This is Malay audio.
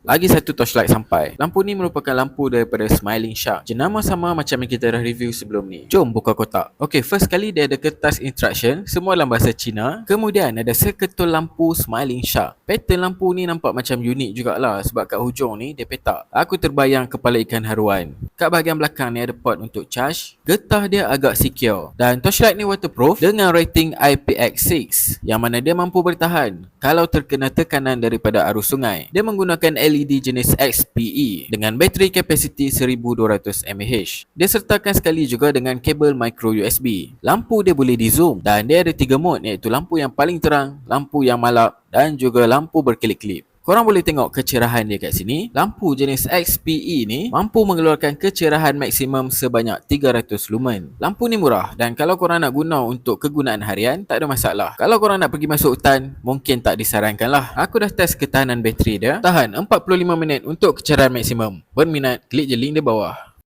Lagi satu torchlight sampai. Lampu ni merupakan lampu daripada Smiling Shark. Jenama sama macam yang kita dah review sebelum ni. Jom buka kotak. Okay, first kali dia ada kertas instruction, semua dalam bahasa Cina. Kemudian ada seketul lampu Smiling Shark. Pattern lampu ni nampak macam unik jugalah sebab kat hujung ni dia petak. Aku terbayang kepala ikan haruan. Kat bahagian belakang ni ada port untuk charge. Getah dia agak secure. Dan torchlight ni waterproof dengan rating IPX6 yang mana dia mampu bertahan kalau terkena tekanan daripada arus sungai. Dia menggunakan LED jenis XPE dengan bateri kapasiti 1200 mAh. Dia sertakan sekali juga dengan kabel micro USB. Lampu dia boleh di zoom dan dia ada 3 mod, iaitu lampu yang paling terang, lampu yang malap dan juga lampu berkelip-kelip. Korang boleh tengok kecerahan dia kat sini. Lampu jenis XPE ni mampu mengeluarkan kecerahan maksimum sebanyak 300 lumen. Lampu ni murah dan kalau korang nak guna untuk kegunaan harian, tak ada masalah. Kalau korang nak pergi masuk hutan, mungkin tak disarankan lah. Aku dah test ketahanan bateri dia. Tahan 45 minit untuk kecerahan maksimum. Berminat, klik je link di bawah.